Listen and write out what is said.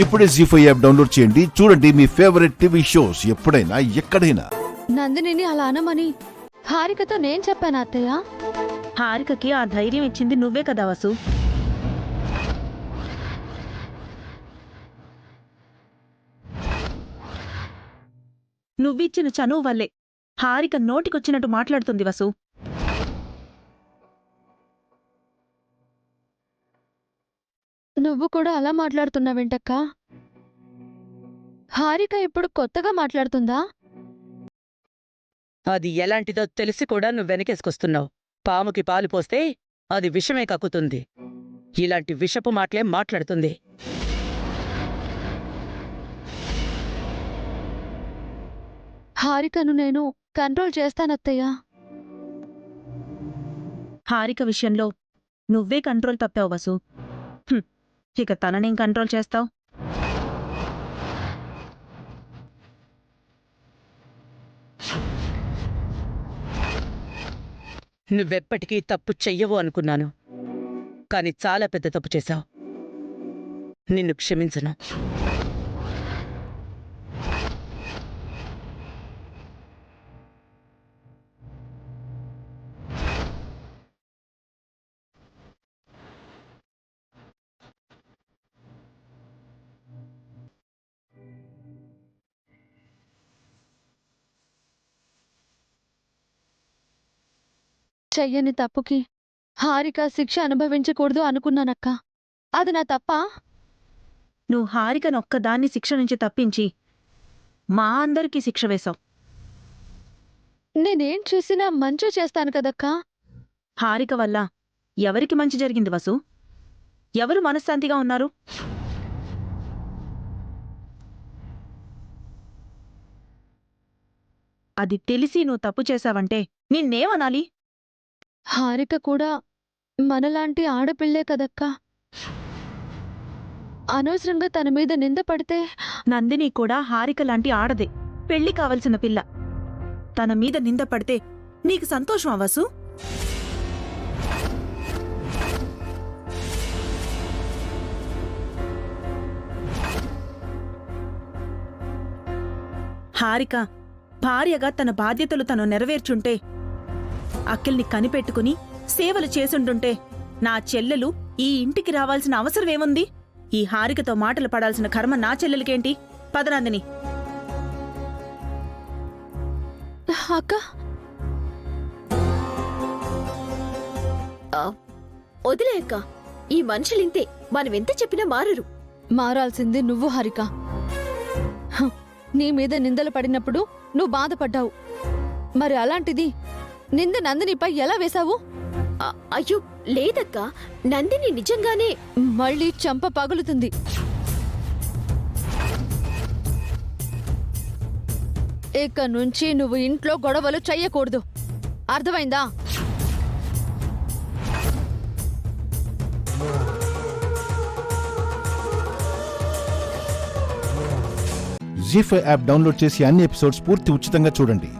ఇప్పుడే జీ5 app download చేయండి. చూడండి మీ ఫేవరెట్ టీవీ షోస్ ఎప్పుడైనా ఎక్కడైనా. నందినిని అలా అనమని హారికతో నేను చెప్పాను అత్తయ్య. హారికకి ఆ ధైర్యం ఇచ్చింది నువ్వే కదా వసు. నువ్విచ్చిన చనువు వల్లే హారిక నోటికొచ్చినట్టు మాట్లాడుతుంది వసు. నువ్వు కూడా అలా మాట్లాడుతున్నావేంటక్క? హారిక ఇప్పుడు కొత్తగా మాట్లాడుతుందా? అది ఎలాంటిదో తెలిసి కూడా నువ్వు వెనకేసుకొస్తున్నావు. పాముకి పాలు పోస్తే అది విషమే కక్కుతుంది. ఇలాంటి విషపు మాటలే మాట్లాడుతుంది. హారికను నేను కంట్రోల్ చేస్తానత్తయ్య. హారిక విషయంలో నువ్వే కంట్రోల్ తప్పావు వసు. ఇక తననేం కంట్రోల్ చేస్తావు? నువ్వెప్పటికీ తప్పు చెయ్యవు అనుకున్నాను, కాని చాలా పెద్ద తప్పు చేశావు. నిన్ను క్షమించను. చెయ్యని తప్పుకి హారిక శిక్ష అనుభవించకూడదు అనుకున్నానక్క. అది నా తప్పా? నువ్వు హారికనొక్కదాన్ని శిక్ష నుంచి తప్పించి మా అందరికీ శిక్ష వేశావు. నేనేం చేసినా మంచి చేస్తాను కదక్కా. హారిక వల్ల ఎవరికి మంచి జరిగింది వసు? ఎవరు మనశ్శాంతిగా ఉన్నారు? అది తెలిసి నువ్వు తప్పు చేశావంటే నిన్నేమనాలి? హారిక కూడా మనలాంటి ఆడపిల్లే కదక్కా. అనవసరంగా తన మీద నింద పడితే. నందిని కూడా హారిక లాంటి ఆడదే, పెళ్లి కావలసిన పిల్ల. తన మీద నింద పడితే నీకు సంతోషం అవసు? హారిక భార్యగా తన బాధ్యతలు తను నెరవేర్చుంటే, అఖిల్ని కనిపెట్టుకుని సేవలు చేసుంటుంటే నా చెల్లెలు ఈ ఇంటికి రావాల్సిన అవసరమేముంది? ఈ హారికతో మాటలు పడాల్సిన కర్మ నా చెల్లెలకేంటి? పదనందిని. అక్క, వదిలే అక్క. ఈ మనుషులింతే, మనమెంత చెప్పినా మారరు. మారాల్సింది నువ్వు హారిక. నీ మీద నిందలు పడినప్పుడు నువ్వు బాధపడ్డావు. మరి అలాంటిది నింద నందినిపై ఎలా వేశావు? అయ్యో లేదక్క, నందిని నిజంగానే. మళ్ళీ చంప పగులుతుంది. ఇక నుంచి నువ్వు ఇంట్లో గొడవలు చెయ్యకూడదు, అర్థమైందా? జీ5 యాప్ డౌన్లోడ్ చేసి అన్ని ఎపిసోడ్స్ పూర్తి ఉచితంగా చూడండి.